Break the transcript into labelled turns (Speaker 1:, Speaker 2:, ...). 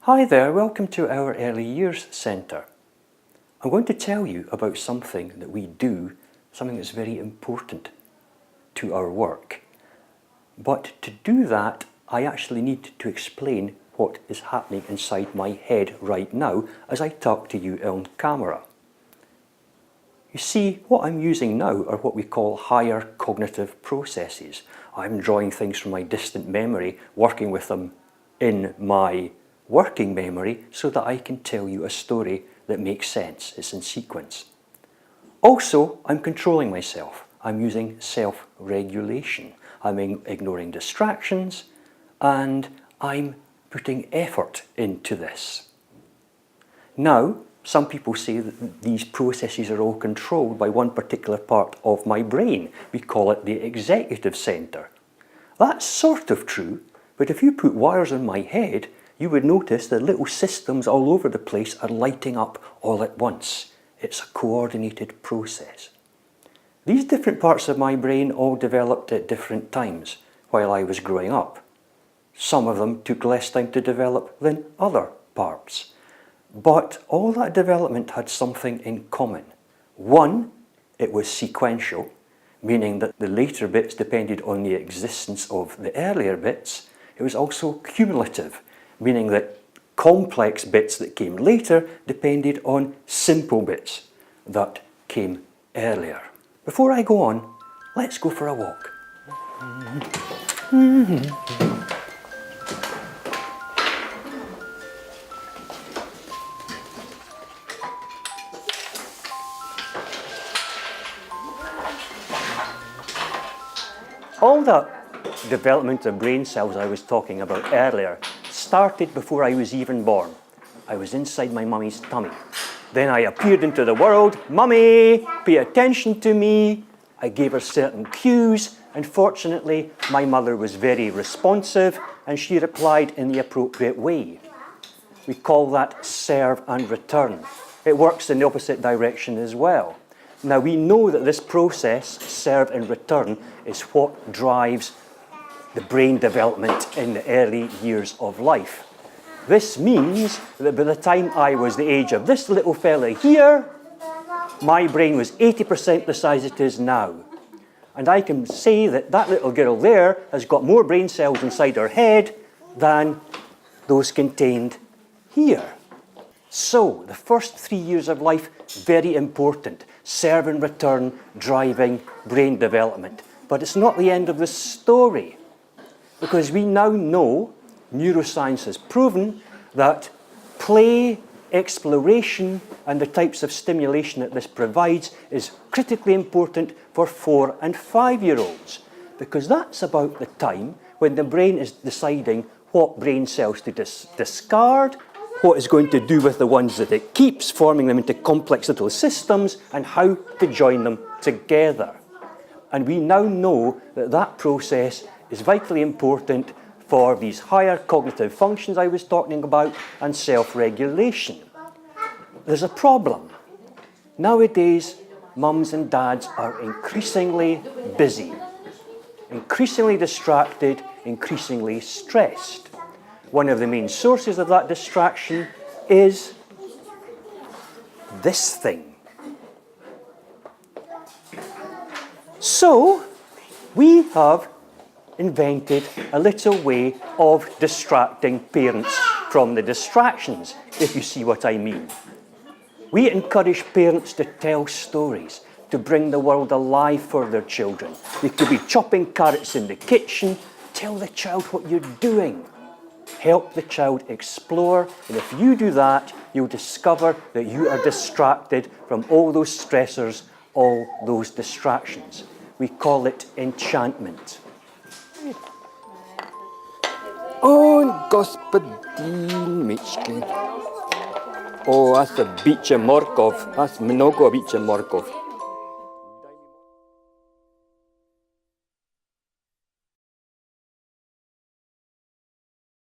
Speaker 1: Hi there, welcome to our Early Years Centre. I'm going to tell you about something that we do, something that's very important to our work. But to do that, I actually need to explain what is happening inside my head right now as I talk to you on camera. You see, what I'm using now are what we call higher cognitive processes. I'm drawing things from my distant memory, working with them in my working memory so that I can tell you a story that makes sense. It's in sequence. Also, I'm controlling myself. I'm using self-regulation. I'm ignoring distractions and I'm putting effort into this. Now, some people say that these processes are all controlled by one particular part of my brain. We call it the executive centre. That's sort of true, but if you put wires on my head, you would notice that little systems all over the place are lighting up all at once. It's a coordinated process. These different parts of my brain all developed at different times while I was growing up. Some of them took less time to develop than other parts. But all that development had something in common. One, it was sequential, meaning that the later bits depended on the existence of the earlier bits. It was also cumulative, meaning that complex bits that came later depended on simple bits that came earlier. Before I go on, let's go for a walk. All that development of brain cells I was talking about earlier started before I was even born. I was inside my mummy's tummy. Then I appeared into the world. Mummy, pay attention to me. I gave her certain cues, and fortunately my mother was very responsive and she replied in the appropriate way. We call that serve and return. It works in the opposite direction as well. Now we know that this process, serve and return, is what drives the brain development in the early years of life. This means that by the time I was the age of this little fella here, my brain was 80% the size it is now. And I can say that that little girl there has got more brain cells inside her head than those contained here. So, the first 3 years of life, very important. Serve and return, driving brain development. But it's not the end of the story. Because we now know, neuroscience has proven, that play, exploration, and the types of stimulation that this provides is critically important for 4 and 5-year-olds. Because that's about the time when the brain is deciding what brain cells to discard, what it's going to do with the ones that it keeps, forming them into complex little systems, and how to join them together. And we now know that that process is vitally important for these higher cognitive functions I was talking about and self-regulation. There's a problem. Nowadays, mums and dads are increasingly busy, increasingly distracted, increasingly stressed. One of the main sources of that distraction is this thing. So, we have invented a little way of distracting parents from the distractions, if you see what I mean. We encourage parents to tell stories, to bring the world alive for their children. They could be chopping carrots in the kitchen. Tell the child what you're doing. Help the child explore, and if you do that, you'll discover that you are distracted from all those stressors, all those distractions. We call it enchantment. O господин Miczkin. O, that's a bicie morkov. That's mnogo bicie morkov.